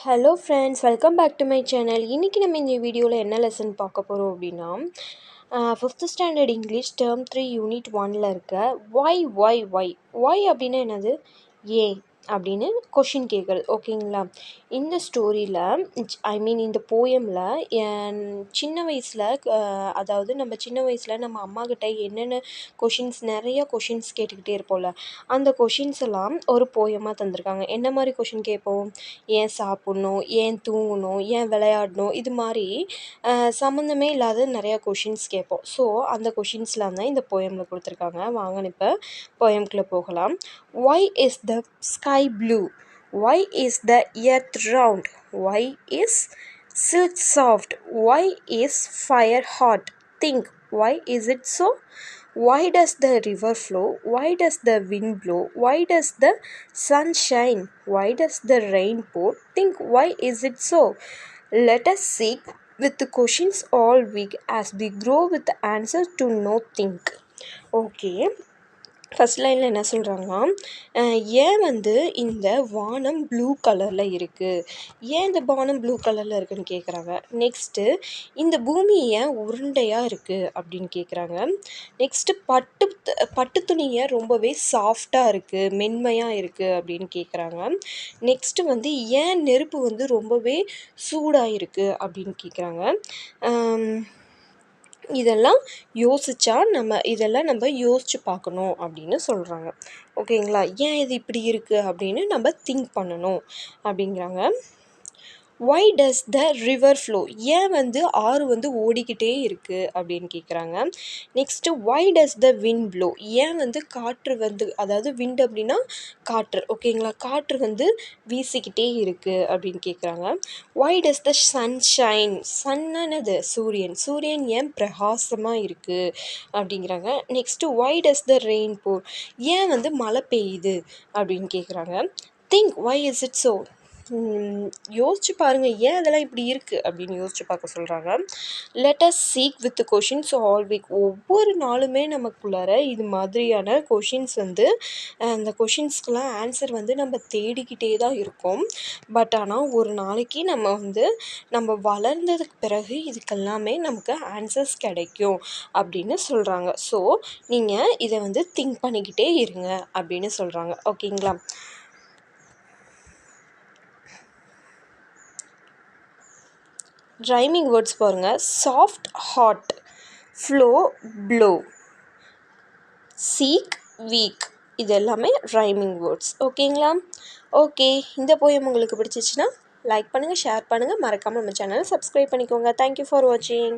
Hello friends, welcome back to my channel. இன்றைக்கி நம்ம இந்த வீடியோவில் என்ன லெசன் பார்க்க போகிறோம் அப்படின்னா, 5th standard English term 3 unit 1ல் இருக்க ஒய் அப்படின்னா என்னது? ஏன் அப்படின்னு கொஷின் கேட்குறது. ஓகேங்களா? இந்த ஸ்டோரியில் இந்த போயமில் சின்ன வயசில் அதாவது நம்ம சின்ன வயசில் நம்ம அம்மாக்கிட்ட என்னென்ன நிறைய கொஷின்ஸ் கேட்டுக்கிட்டே இருப்போம்ல, அந்த கொஷின்ஸ் எல்லாம் ஒரு போயமாக தந்திருக்காங்க. என்ன மாதிரி கொஷின் கேட்போம்? ஏன் சாப்பிட்ணும், ஏன் தூங்கணும், ஏன் விளையாடணும், இது மாதிரி சம்மந்தமே இல்லாத நிறையா கொஷின்ஸ் கேட்போம். ஸோ அந்த கொஷின்ஸ்லாம் தான் இந்த போயமில் கொடுத்துருக்காங்க. வாங்க இப்போ போயம்குள்ளே போகலாம். Why is the sky blue? Why is the earth round? Why is silk soft? Why is fire hot? Think, why is it so? Why does the river flow? Why does the wind blow? Why does the sun shine? Why does the rain pour? Think, why is it so? Let us seek with the questions all week as we grow with the answer to know think. Okay. First லைனில் என்ன சொல்கிறாங்கன்னா, ஏன் இந்த வானம் blue கலரில் இருக்குது, ஏன் இந்த வானம் ப்ளூ கலரில் இருக்குதுன்னு கேட்குறாங்க. நெக்ஸ்ட்டு இந்த பூமி ஏன் உருண்டையாக இருக்குது அப்படின்னு கேட்குறாங்க. நெக்ஸ்ட்டு பட்டு துணி ஏன் ரொம்பவே சாஃப்டாக இருக்குது, மென்மையாக இருக்குது அப்படின்னு கேட்குறாங்க. நெக்ஸ்ட்டு ஏன் நெருப்பு ரொம்பவே சூடாக இருக்குது அப்படின்னு கேட்குறாங்க. இதெல்லாம் நம்ம யோசித்து பார்க்கணும் அப்படின்னு சொல்கிறாங்க. ஓகேங்களா? ஏன் இது இப்படி இருக்குது அப்படின்னு நம்ம திங்க் பண்ணணும் அப்படிங்கிறாங்க. Why does the river flow? ஏன் ஆறு ஓடிக்கிட்டே இருக்குது அப்படின்னு கேட்குறாங்க. Next why does the wind blow? ஏன் காற்று அதாவது wind அப்படின்னா காற்று. ஓகேங்களா? காற்று வீசிக்கிட்டே இருக்குது அப்படின்னு கேட்குறாங்க. Why does the sun shine? Chana என்னது? சூரியன் ஏன் பிரகாசமாக இருக்குது அப்படிங்கிறாங்க. Next why does the rain pour? ஏன் மழை பெய்யுது அப்படின்னு கேட்குறாங்க. Think, why is it so? யோசிச்சு பாருங்கள், ஏன் அதெல்லாம் இப்படி இருக்குது அப்படின்னு யோசிச்சு பார்க்க சொல்கிறாங்க. Let us seek with questions all week. ஒவ்வொரு நாளுமே நமக்குள்ளார இது மாதிரியான கொஷின்ஸ் அந்த கொஷின்ஸ்க்கெலாம் ஆன்சர் நம்ம தேடிக்கிட்டே தான் இருக்கோம். பட் ஆனால் ஒரு நாளைக்கு நம்ம வளர்ந்ததுக்கு பிறகு இதுக்கெல்லாமே நமக்கு ஆன்சர்ஸ் கிடைக்கும் அப்படின்னு சொல்கிறாங்க. ஸோ நீங்கள் இதை திங்க் பண்ணிக்கிட்டே இருங்க அப்படின்னு சொல்கிறாங்க. ஓகேங்களா? ரைமிங் வேர்ட்ஸ் பாருங்கள். Soft hot, flow blow, seek week, இது எல்லாமே ரைமிங் வேர்ட்ஸ். ஓகேங்களா? ஓகே, இந்த போயம் உங்களுக்கு பிடிச்சிச்சின்னா லைக் பண்ணுங்கள், ஷேர் பண்ணுங்கள், மறக்காமல் நம்ம சேனலை சப்ஸ்கிரைப் பண்ணிக்கோங்க. தேங்க்யூ ஃபார் வாட்சிங்.